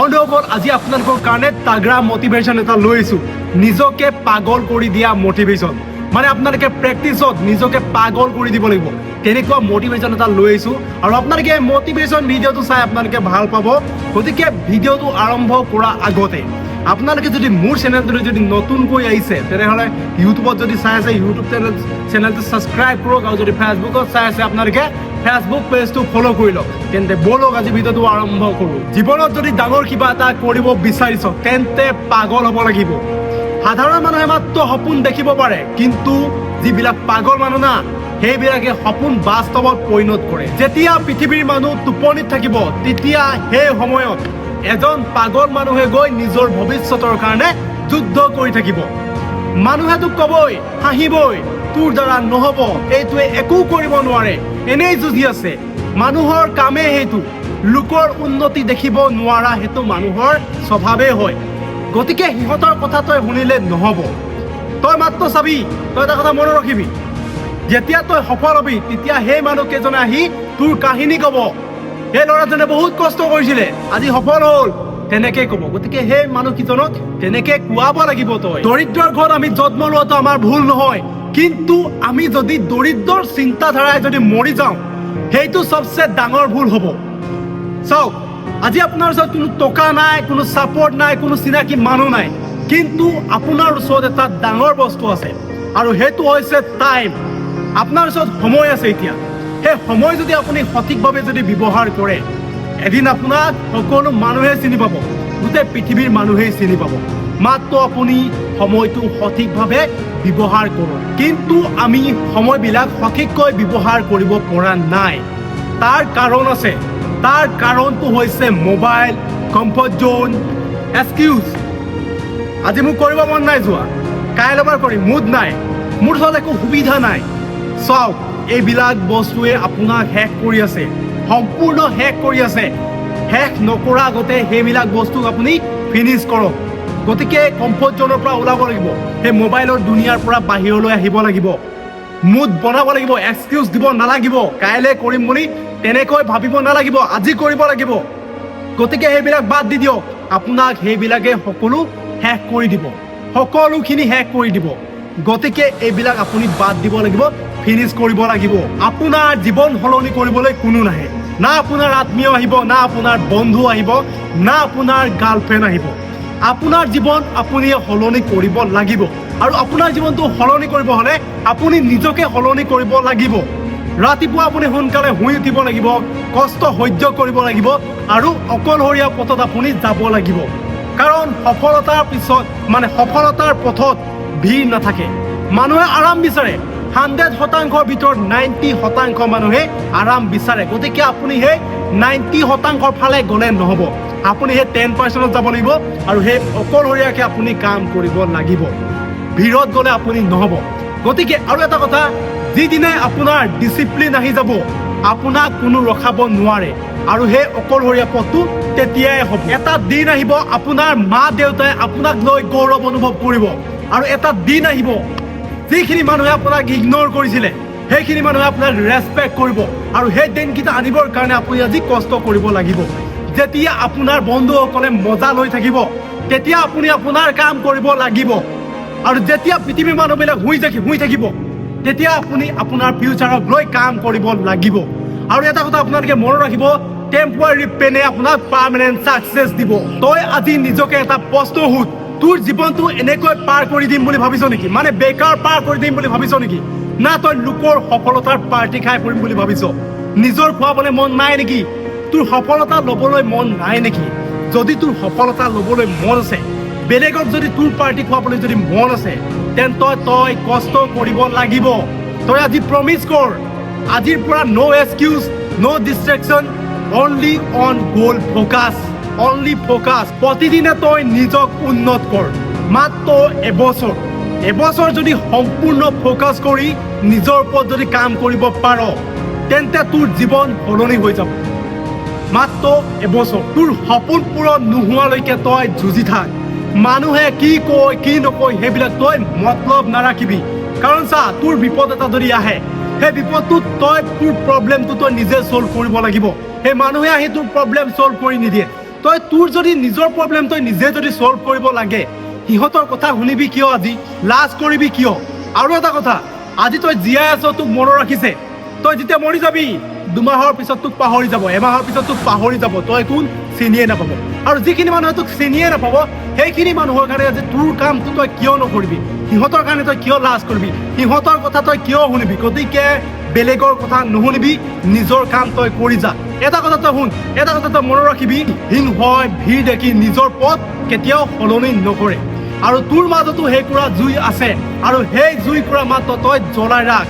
বন্ধুসকল আজি আপোনালোকৰ কাৰণে তাগৰা মটিভেশ্যন এটা লৈ আহিছো নিজকে পাগল কৰি দিয়া মটিভেশ্যন মানে আপোনালোকে প্ৰেক্টিছত নিজকে পাগল কৰি দিব লাগিব তেনেকুৱা মটিভেশ্যন এটা লৈ আহিছো আৰু আপোনালোকে মটিভেশ্যন ভিডিঅ'টো চাই আপোনালোকে ভাল পাব গতিকে ভিডিঅ'টো আৰম্ভ কৰা আগতে আপোনালোকে যদি মোৰ চেনেলটো যদি নতুনকৈ আহিছে তেনেহ'লে ইউটিউবত যদি চাই আছে ইউটিউব চেনেলটো ছাবস্ক্ৰাইব কৰক আৰু যদি ফেচবুকত চাই আছে আপোনালোকে ফেচবুক পেজটো ফলো কৰি লওক তেন্তে বলক আজি ভিডিঅ'টো আৰম্ভ কৰোঁ জীৱনত যদি ডাঙৰ কিবা এটা কৰিব বিচাৰিছ তেন্তে পাগল হ'ব লাগিব সাধাৰণ মানুহে মাত্ৰ সপোন দেখিব পাৰে কিন্তু যিবিলাক পাগল মানুহ না সেইবিলাকে সপোন বাস্তৱত পৰিণত কৰে যেতিয়া পৃথিৱীৰ মানুহ টোপনিত থাকিব তেতিয়া সেই সময়ত এজন পাগল মানুহে গৈ নিজৰ ভৱিষ্যতৰ কাৰণে যুদ্ধ কৰি থাকিব মানুহেতো ক'বই হাঁহিবই তোৰ দ্বাৰা নহ'ব এইটোৱে একো কৰিব নোৱাৰে এনেই যুঁজি আছে মানুহৰ কামে সেইটো লোকৰ উন্নতি দেখিব নোৱাৰা সেইটো মানুহৰ স্বভাৱেই হয় গতিকে সিহঁতৰ কথা তই শুনিলে নহ'ব তই মাত্ৰ চাবি তই এটা কথা মনত ৰাখিবি যেতিয়া তই সফল হবি তেতিয়া সেই মানুহকেইজনে আহি তোৰ কাহিনী ক'ব সেই ল'ৰাজনে বহুত কষ্ট কৰিছিলে আজি সফল হ'ল তেনেকৈ ক'ব গতিকে সেই মানুহকেইজনক তেনেকৈ কোৱাব লাগিব তই দৰিদ্ৰৰ ঘৰত আমি জন্ম লোৱাটো আমাৰ ভুল নহয় কিন্তু আমি যদি দৰিদ্ৰৰ চিন্তাধাৰাই যদি মৰি যাওঁ সেইটো চবচে ডাঙৰ ভুল হ'ব চাওক আজি আপোনাৰ ওচৰত কোনো টকা নাই কোনো ছাপৰ্ট নাই কোনো চিনাকি মানুহ নাই কিন্তু আপোনাৰ ওচৰত এটা ডাঙৰ বস্তু আছে আৰু সেইটো হৈছে টাইম আপোনাৰ ওচৰত সময় আছে এতিয়া সেই সময় যদি আপুনি সঠিকভাৱে যদি ব্যৱহাৰ কৰে এদিন আপোনাক সকলো মানুহে চিনি পাব গোটেই পৃথিৱীৰ মানুহেই চিনি পাব মাত্ৰ আপুনি সময়টো সঠিকভাৱে ব্যৱহাৰ কৰক কিন্তু আমি সময়বিলাক সঠিককৈ ব্যৱহাৰ কৰিব পৰা নাই তাৰ কাৰণ আছে তাৰ কাৰণটো হৈছে মোবাইল কমফৰ্ট জোন এক্সকিউজ আজি মোক কৰিব মন নাই যোৱা কাইলৈ এবাৰ কৰিম মুড নাই মোৰ ওচৰত একো সুবিধা নাই চাওক এইবিলাক বস্তুৱে আপোনাক শেষ কৰি আছে সম্পূৰ্ণ শেষ কৰি আছে শেষ নকৰা আগতে সেইবিলাক বস্তুক আপুনি ফিনিছ কৰক গতিকে কমফৰ্ট জোনৰ পৰা ওলাব লাগিব সেই মোবাইলৰ দুনিয়াৰ পৰা বাহিৰলৈ আহিব লাগিব মুড বনাব লাগিব এক্সকিউজ দিব নালাগিব কাইলৈ কৰিম বুলি তেনেকৈ ভাবিব নালাগিব আজি কৰিব লাগিব গতিকে সেইবিলাক বাদ দি দিয়ক আপোনাক সেইবিলাকে সকলো শেষ কৰি দিব সকলোখিনি শেষ কৰি দিব গতিকে এইবিলাক আপুনি বাদ দিব লাগিব ফিনিছ কৰিব লাগিব আপোনাৰ জীৱন সলনি কৰিবলৈ কোনো নাহে না আপোনাৰ আত্মীয় আহিব না আপোনাৰ বন্ধু আহিব না আপোনাৰ গাৰ্লফ্ৰেণ্ড আহিব আপোনাৰ জীৱন আপুনি সলনি কৰিব লাগিব আৰু আপোনাৰ জীৱনটো সলনি কৰিব হ'লে আপুনি নিজকে সলনি কৰিব লাগিব ৰাতিপুৱা আপুনি সোনকালে শুই উঠিব লাগিব কষ্ট সহ্য কৰিব লাগিব আৰু অকলশৰীয়া পথত আপুনি যাব লাগিব কাৰণ সফলতাৰ পিছত মানে সফলতাৰ পথত ভিৰ নাথাকে মানুহে আৰাম বিচাৰে 100% ভিতৰত 90% মানুহে আৰাম বিচাৰে গতিকে আপুনি সেই 90% ফালে গ'লে নহ'ব আপুনি সেই 10%ত যাব লাগিব আৰু সেই অকলশৰীয়াকৈ আপুনি কাম কৰিব লাগিব ভিৰত গ'লে আপুনি নহ'ব গতিকে আৰু এটা কথা যিদিনাই আপোনাৰ ডিচিপ্লিন আহি যাব আপোনাক কোনো ৰখাব নোৱাৰে আৰু সেই অকলশৰীয়া পথটো তেতিয়াই হ'ব এটা দিন আহিব আপোনাৰ মা দেউতাই আপোনাক লৈ গৌৰৱ অনুভৱ কৰিব আৰু এটা দিন আহিব যিখিনি মানুহে আপোনাক ইগন'ৰ কৰিছিলে সেইখিনি মানুহে আপোনাক ৰেচপেক্ট কৰিব আৰু সেই দিনকেইটা আনিবৰ কাৰণে আপুনি আজি কষ্ট কৰিব লাগিব যেতিয়া আপোনাৰ বন্ধুসকলে মজা লৈ থাকিব তেতিয়া আপুনি আপোনাৰ কাম কৰিব লাগিব আৰু যেতিয়া পৃথিৱীৰ মানুহবিলাক শুই থাকিব তেতিয়া আপুনি আপোনাৰ ফিউচাৰক লৈ কাম কৰিব লাগিব আৰু এটা কথা আপোনালোকে মনত ৰাখিব টেম্পৰাৰী পেনে আপোনাক পাৰ্মানেণ্ট ছাকচেছ দিব তই আজি নিজকে এটা প্ৰশ্ন সোধ তোৰ জীৱনটো এনেকৈ পাৰ কৰি দিম বুলি ভাবিছ নেকি মানে বেকাৰ পাৰ কৰি দিম বুলি ভাবিছ নেকি না তই লোকৰ সফলতাৰ পাৰ্টি খাই পৰিম বুলি ভাবিছ নিজৰ খুৱাবলৈ মন নাই নেকি তোৰ সফলতা ল'বলৈ মন নাই নেকি যদি তোৰ সফলতা ল'বলৈ মন আছে বেলেগক যদি তোৰ পাৰ্টি খুৱাবলৈ যদি মন আছে তেন্তে তই কষ্ট কৰিব লাগিব তই আজি প্ৰমিছ কৰ আজিৰ পৰা ন' excuse no' detection only on গ'ল ফ'কাছ অনলি ফ'কাছ প্ৰতিদিনে তই নিজক উন্নত কৰ মাত্ৰ এবছৰ যদি সম্পূৰ্ণ ফ'কাছ কৰি নিজৰ ওপৰত যদি কাম কৰিব পাৰ তেন্তে তোৰ জীৱন সলনি হৈ যাব মাত্ৰ এবছৰ তোৰ সপোন পূৰণ নোহোৱালৈকে তই যুঁজি থাক মানুহে কি কয় কি নকয় সেইবিলাক তই মতলব নাৰাখিবি কাৰণ চা তোৰ বিপদ এটা যদি আহে সেই বিপদটোত তই তোৰ প্ৰব্লেমটো তই নিজে ছল্ভ কৰিব লাগিব সেই মানুহে আহি তোৰ প্ৰব্লেম ছল্ভ কৰি নিদিয়ে তই তোৰ যদি নিজৰ প্ৰব্লেম তই নিজে যদি সলভ কৰিব লাগে সিহঁতৰ কথা শুনিবি কিয় আজি লাজ কৰিবি কিয় আৰু এটা কথা আজি তই জীয়াই আছ তোক মনত ৰাখিছে তই যেতিয়া মৰি যাবি 2 মাহৰ পিছত তোক পাহৰি যাব এমাহৰ পিছত তোক পাহৰি যাব তই কোন চিনিয়ে নাপাব আৰু যিখিনি মানুহে তোক চিনিয়ে নাপাব সেইখিনি মানুহৰ কাৰণে আজি তোৰ কামটো তই কিয় নকৰিবি সিহঁতৰ কাৰণে তই কিয় লাজ কৰিবি সিহঁতৰ কথা তই কিয় শুনিবি গতিকে বেলেগৰ কথা নুশুনিবি নিজৰ কাম তই কৰি যা এটা কথা তই শুন এটা কথা তই মনত ৰাখিবি হিং হয় ভিৰ দেখি নিজৰ পথ কেতিয়াও সলনি নকৰে আৰু তোৰ মাজতো সেই কুৰা জুই আছে আৰু সেই জুই কুৰা মাত্ৰ তই জ্বলাই ৰাখ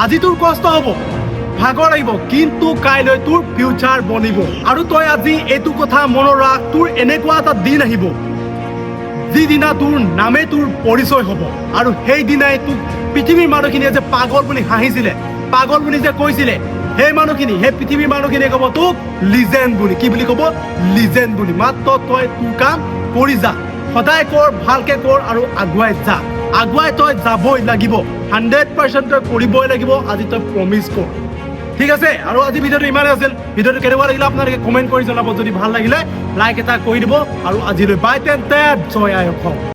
আজি তোৰ কষ্ট হ'ব ভাগৰ লাগিব কিন্তু কাইলৈ তোৰ ফিউচাৰ বনিব আৰু তই আজি এইটো কথা মনত ৰাখ তোৰ এনেকুৱা এটা দিন আহিব যিদিনা তোৰ নামে তোৰ পৰিচয় হ'ব আৰু সেই দিনাই তোক পৃথিৱীৰ মানুহখিনিয়ে যে পাগল বুলি হাঁহিছিলে পাগল বুলি যে কৈছিলে সেই মানুহখিনি সেই পৃথিৱীৰ মানুহখিনিয়ে ক'ব তোক লিজেণ্ড বুলি কি বুলি ক'ব লিজেণ্ড বুলি মাত্ৰ তই তোৰ কাম কৰি যা সদায় কৰ ভালকে কৰ আৰু আগুৱাই যা আগুৱাই তই যাবই লাগিব 100% তই কৰিবই লাগিব আজি তই প্ৰমিছ কৰ ঠিক আছে আৰু আজি ভিডিঅ'টো ইমানেই আছিল ভিডিঅ'টো কেনেকুৱা লাগিলে আপোনালোকে কমেণ্ট কৰি জনাব যদি ভাল লাগিলে লাইক এটা কৰি দিব আৰু আজিলৈ বাই তেন্তে জয় আই অসম